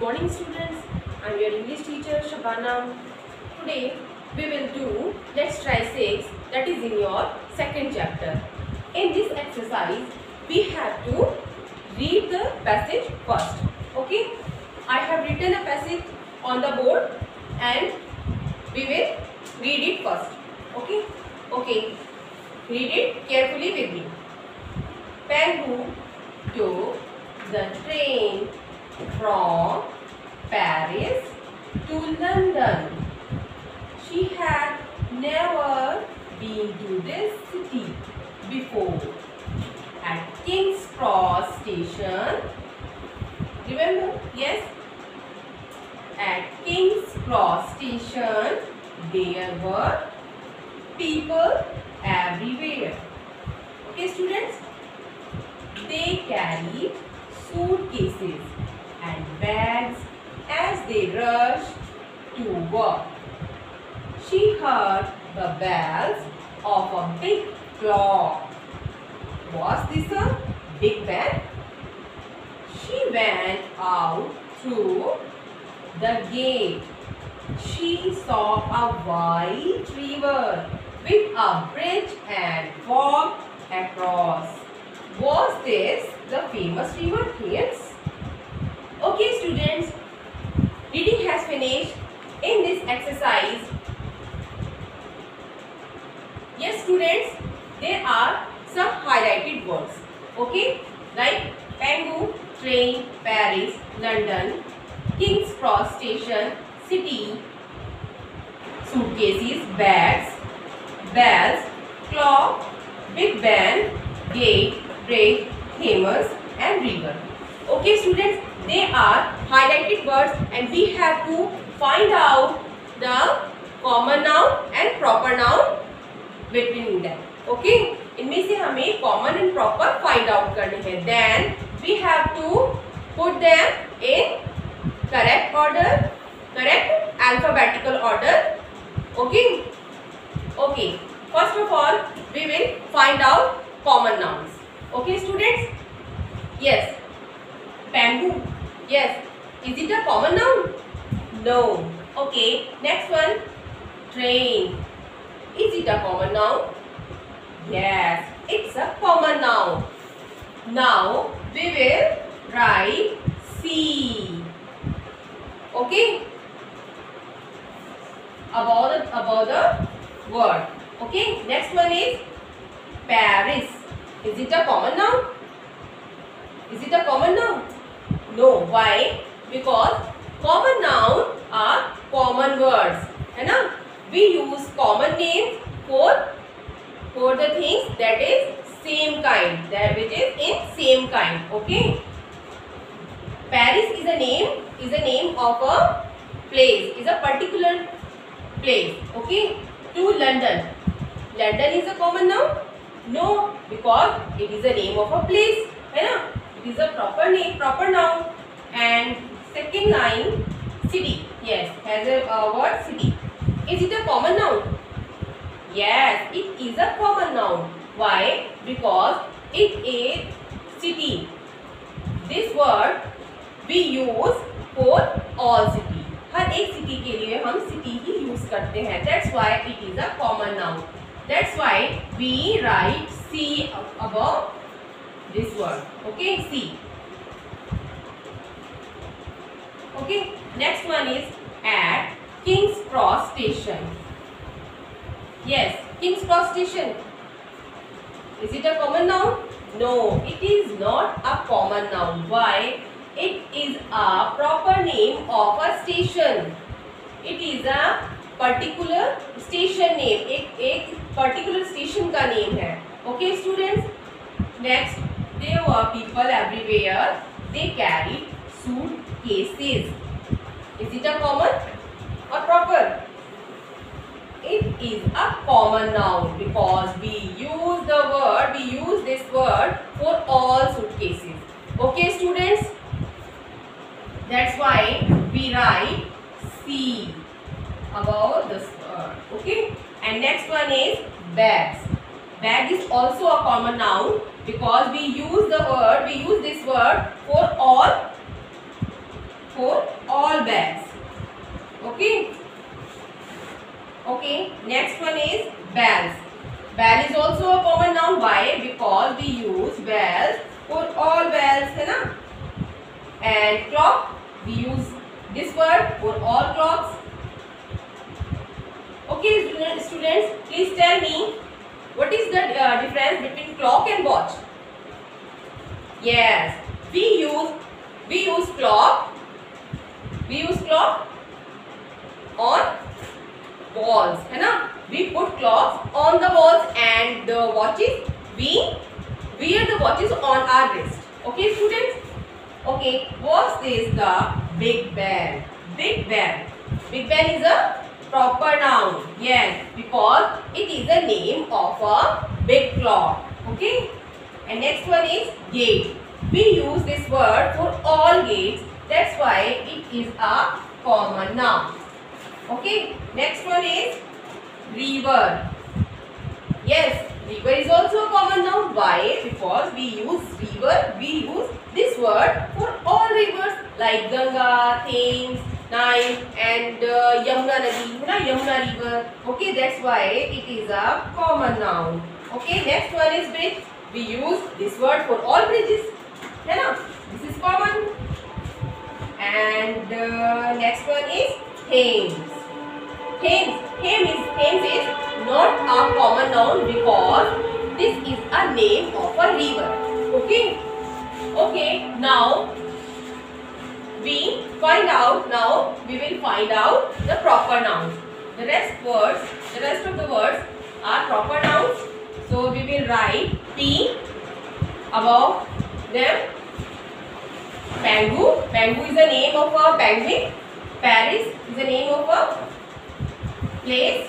morning students, I am your English teacher Shabana. Today we will do let's try 6, that is in your second chapter. In this exercise we have to read the passage first. Okay, I have written a passage on the board and we will read it first. Okay, read it carefully with me. Pengu took the train from Paris to London. She had never been to this city before. At King's Cross station, remember? Yes? At King's Cross station, there were people everywhere. Okay, students? They carried suitcases and bags as they rushed to work. She heard the bells of a big clock. Was this a big bell? She went out through the gate. She saw a wide river with a bridge and walked across. Was this the famous river Thames? Okay students, reading has finished. In this exercise, yes students, there are some highlighted words. Okay, like Pengu, train, Paris, London, King's Cross station, city, suitcases, bags, bells, clock, big band, gate, bridge, Thames and river. Okay students, they are highlighted words and we have to find out the common noun and proper noun between them. Okay, इनमें से हमें common and proper find out करने हैं. Then we have to put them in correct order, correct alphabetical order. Okay. Okay. First of all, we will find out common nouns. Okay, students. Yes. Pengu. Yes. Is it a common noun? No. Okay. Next one. Train. Is it a common noun? Yes. It's a common noun. Now we will write C. Okay. About the word. Okay. Next one is Paris. Is it a common noun? Is it a common noun? No. Why? Because common noun are common words. है ना? We use common names for the things that is same kind, that which is in same kind. Okay. Paris is a name of a place. Is a particular place. Okay. To London. London is a common noun? No, because it is a name of a place. है ना? It is a proper name, proper noun. And second line, city. Yes, has a word city. Is it a common noun? Yes, it is a common noun. Why? Because it is city. This word we use for all city. हर एक city के लिए हम city ही use करते हैं. That's why it is a common noun. That's why we write C above this word. Okay, C. Okay, next one is at King's Cross station. Yes, King's Cross station. Is it a common noun? No, it is not a common noun. Why? It is a proper name of a station. It is a particular station name. एक particular station का name है. Okay, students. Next, there were people everywhere. They carried suitcases. Is it a common or proper? It is a common noun because we use this word for all suitcases. Okay, students? That's why we write C above this word. Okay? And next one is bags. Bag is also a common noun because we use this word for all for all bags. Okay. Okay. Next one is bells. Bell is also a common noun. Why? Because we use bells for all bells, है ना? And clock, we use this word for all clocks. Okay, students, please tell me what is the difference between clock and watch? Yes, we use clock. We use clock on walls, है ना? We put clocks on the walls, and the watches, we wear the watches on our wrist. Okay, students? Okay, what's this? The Big Ben. Big Ben. Big Ben is a proper noun. Yes, because it is the name of a big clock. Okay? And next one is gate. We use this word for all gates. That's why it is a common noun. Okay? Next one is river. Yes, river is also a common noun. Why? Because we use river. We use this word for all rivers like Ganga, Thames, Nile, and Yamuna Nadi, Yamuna river. Okay, that's why it is a common noun. Okay, next one is bridge. We use this word for all bridges. This is common. And next one is Thames. Thames is not a common noun because this is a name of a river. Okay. Okay. Now we will find out the proper nouns. The rest of the words are proper nouns. So we will write P above them. Pangu. Pangu is the name of a penguin. Paris is the name of a place.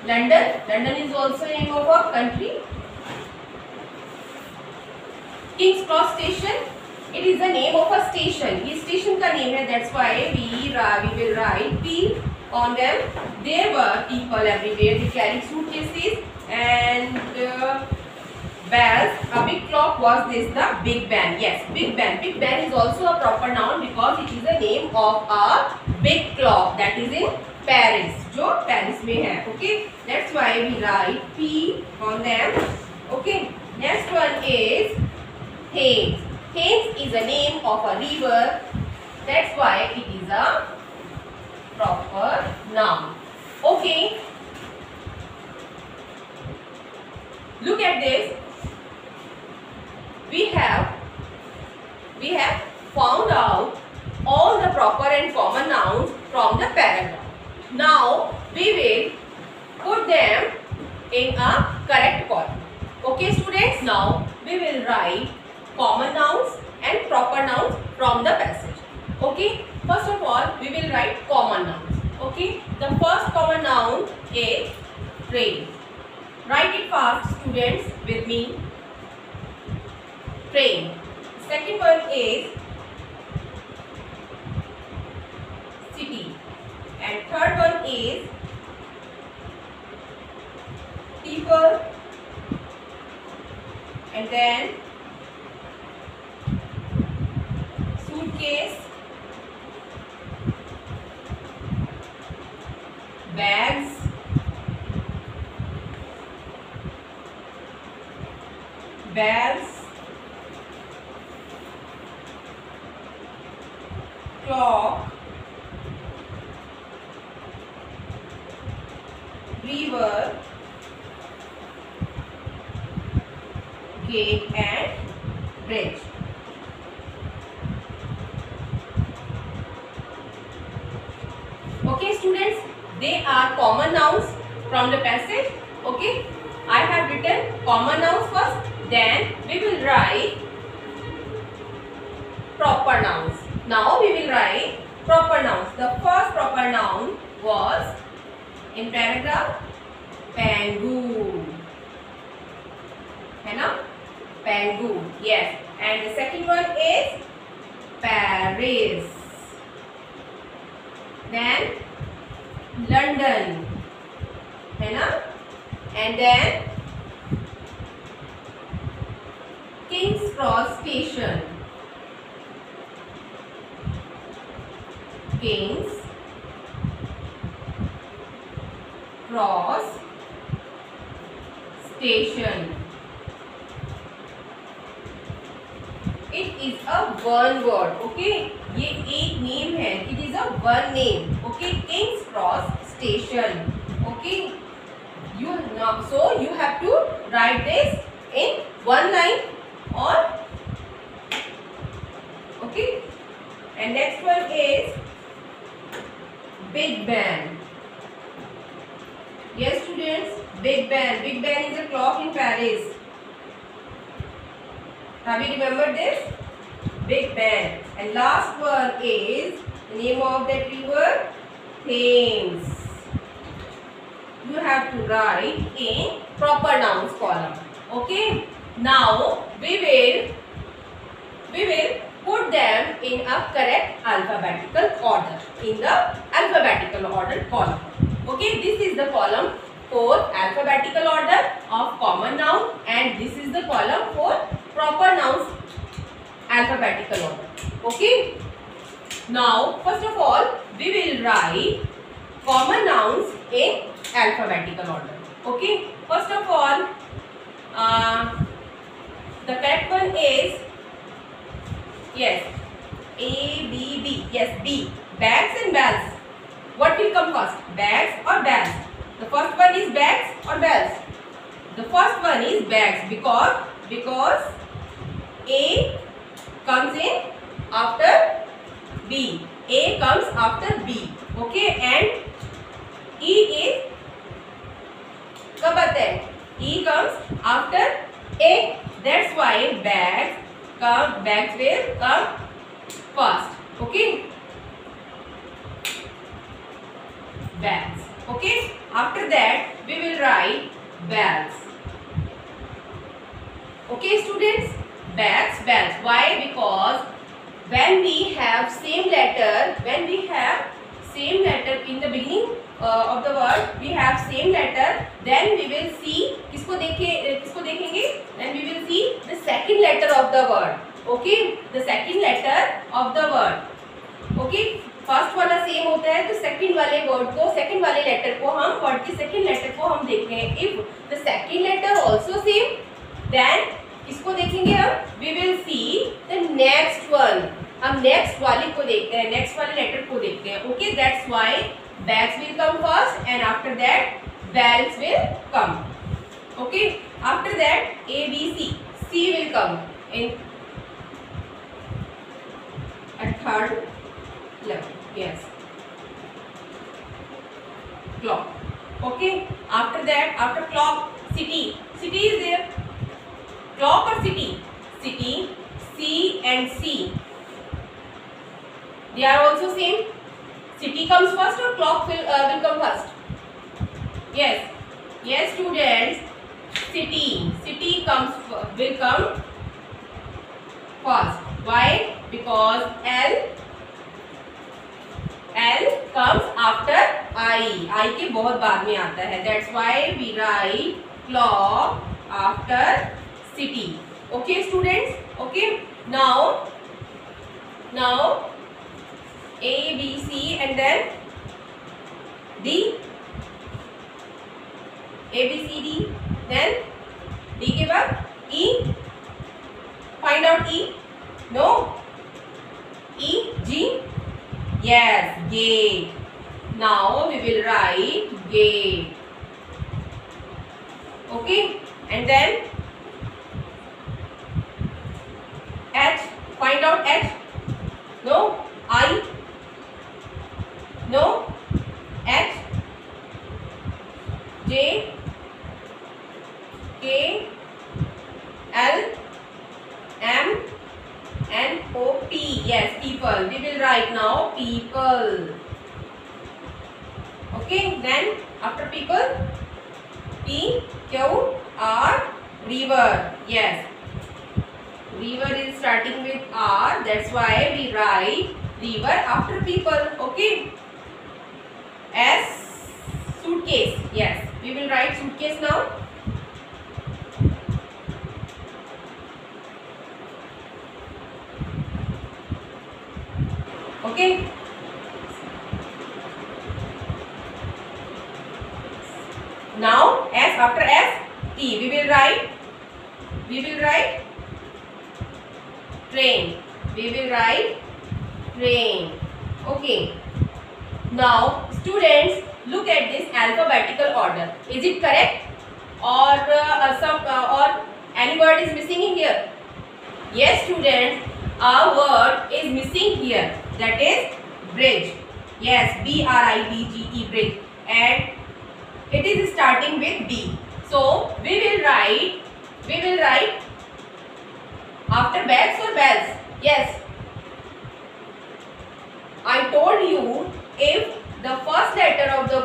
London is also the name of a country. King's Cross Station, it is the name of a station. ये station का name है. That's why we will write P on them. There were people everywhere. They carried suitcases and bells. A big clock was this, the Big Ben. Yes, Big Ben. Big Ben is also a proper noun because it is the name of a big clock that is in Paris, जो Paris में है. Okay, that's why we write P on them. Okay, next one is Thames. Thames is the name of a river. That's why it is a proper noun. Okay, look at this. We have found out all the proper and common nouns from the paragraph. Now we will put them in a correct column. Okay, students. Now we will write common nouns and proper nouns from the passage. Okay. First of all, we will write common nouns. Okay. The first common noun is train. Write it fast, students, with me. Train. Second one is city. And third one is people. And then suitcase, bags, bells, clock, river, gate and bridge. Okay, students, they are common nouns from the passage. Okay, I have written common nouns first, then we will write proper nouns. Now we will write proper nouns. The first proper noun was in paragraph Pangu. है ना? Pangu. Yes. And the second one is Paris. Then London. है ना? And then King's Cross Station. Kings Cross Station. It is a one word. Okay, ये एक name है. It is a one name. Okay, Kings Cross Station. Okay, you now so you have to write this in one line or okay. And next one is Big Ben. Yes, students, Big Ben. Big Ben is a clock in Paris. Have you remembered this? Big Ben. And last one is the name of that river, Thames. You have to write in proper nouns column. Okay. Now we will put them in a correct alphabetical order in the alphabetical order column. Okay. This is the column for alphabetical order of common noun, and this is the column for proper nouns alphabetical order. Okay. Now first of all we will write common nouns in alphabetical order. Okay. First of all the correct one is yes A B B. Yes, B. Bags and bells. What will come first? Bags or bells? The first one is bags or bells? The first one is bags because A comes in after B. A comes after B. Okay, and E is कब आता है? E comes after A. That's why bags will come first. Okay, bags. Okay, after that we will write bells. Okay, students, bags, bells. Why? Because when we have same letter in the beginning of the word, we have same letter, then we will see किसको देखेंगे? Then we will see the second letter of the word. Okay, the second letter of the word. Okay, first वाला same होता है तो second वाले letter को हम word के सेकंड लेटर को हम देखते हैं. If the second letter also same then इसको देखेंगे हम. We will see the next one. हम नेक्स्ट वाले को देखते हैं, नेक्स्ट वाले लेटर को देखते हैं. Okay, that's why bags will come first and after that bells will come. Okay, after that A B C will come in at third level. Yes, clock. Okay, after that, after clock, city is there. Clock or city? C and C, they are also same. City comes first or clock will come first? Yes students, city will come first. Why? Because L comes after I के बहुत बाद में आता है. That's why we write clock after city. Okay students. Okay, now A B C and then D. A B C D, then D के बाद E. Find out E. No. E G. Yes, gate. Now we will write gate. Okay, and then H. Find out H. No. I. No. H. J. K. L. M. N O P. Yes, people. We will write now people. Okay, then after people P Q R river. Yes, river is starting with R. That's why we write river after people. Okay, S suitcase. Yes, we will write suitcase now. Okay, T. We will write train. We will write train. Okay. Now students, look at this alphabetical order. Is it correct? Or or any word is missing in here? Yes students, a word is missing here. That is bridge. Yes, BRIDGE, bridge, and it is starting with B. So we will write after bags or bells. Yes, I told you, if the first letter of the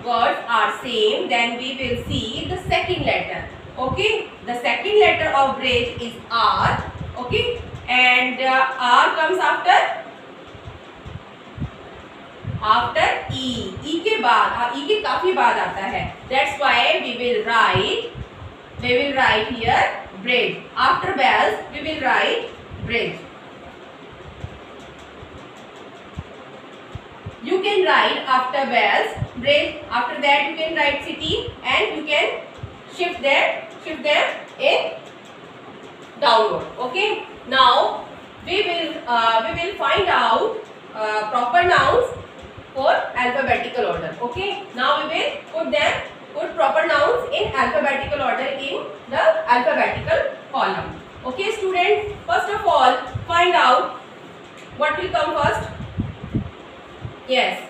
words are same, then we will see the second letter. Okay, the second letter of bridge is R. Okay, and R comes after E. E के बाद, E के काफी बाद आता है. That's why we will write here bridge. After bells we will write bridge. You can write after bells bridge. After that you can write city, and you can shift them in downward. Okay. Now we will find out proper nouns for alphabetical order. Okay. Now we will put proper nouns in alphabetical order in the alphabetical column. Okay students, first of all find out what will come first. Yes,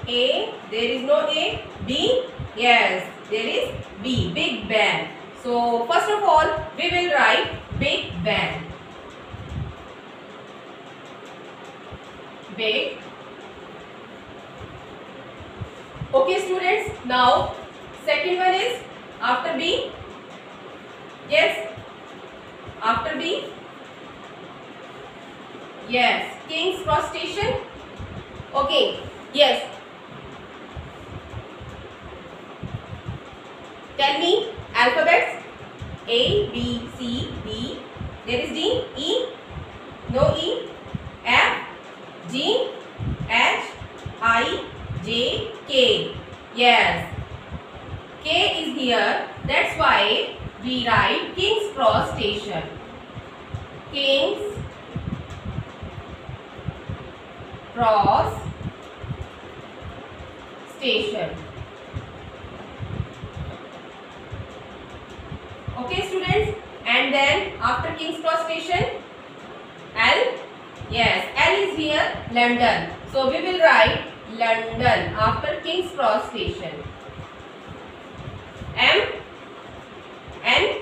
A, there is no A. B, yes, there is B, big bang. So first of all we will write big bang. Big. Okay students, now second one is after B. Yes, after B. Yes, King's Cross Station. Okay, yes. Tell me alphabets. A, B, C, D. There is D, E, no E. F, G, H, I, J, K. Yes, K is here. That's why we write King's Cross Station. King's Cross Station. Okay students, and then after King's Cross Station, L. Yes, L is here, London. So we will write London after King's Cross Station. M, N,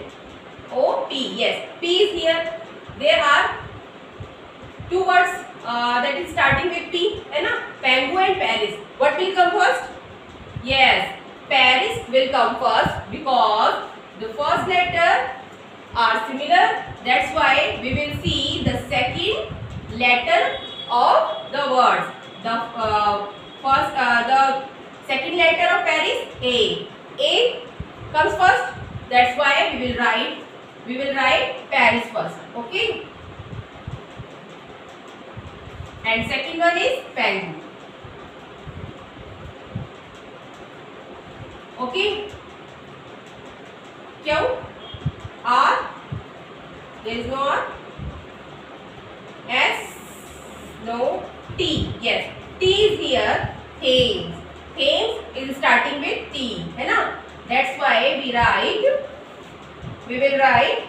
O, P. Yes, P is here. There are two words that is starting with P, है ना? Pangu and Paris. What will come first? Yes, Paris will come first because the first letter are similar. That's why we will see the second letter of the words. The second letter of Paris, A. A comes first. That's why we will write Paris first. Okay. And second one is Pangu. Okay. Q, R, there is no R. S, no. T, yes. T is here. Thames. Thames is starting with T, है ना? That's why we will write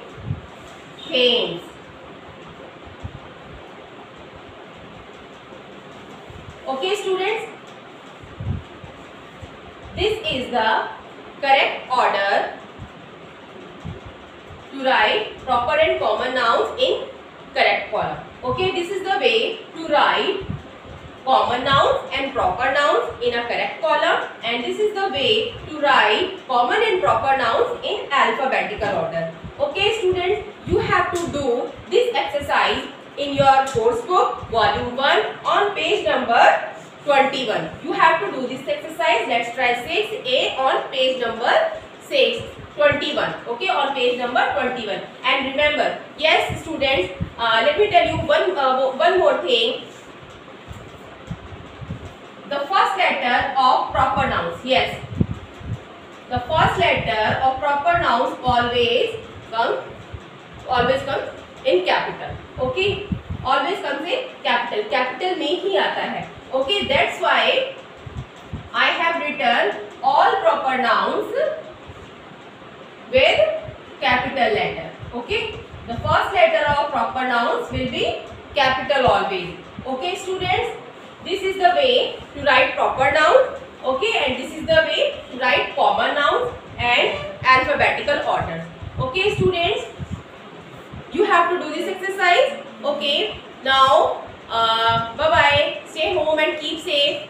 Thames. Okay students, this is the correct order to write proper and common nouns in correct column. Okay, this is the way to write common nouns and proper nouns in a correct column, and this is the way to write common and proper nouns in alphabetical order. Okay students, you have to do this exercise in your course book volume 1 on page number 21. You have to do this exercise. Let's try 6A on page number 21. Okay, on page number 21. And remember, yes students, let me tell you one more thing. The first letter of proper nouns. Yes, the first letter of proper nouns always comes in capital. Okay, always comes in capital. Capital में ही आता है. Okay, that's why I have written all proper nouns with capital letter. Okay, the first letter of proper nouns will be capital always. Okay students, this is the way to write proper noun. Okay, and this is the way to write common nouns and alphabetical order. Okay students, you have to do this exercise. Okay, now bye bye, stay home and keep safe.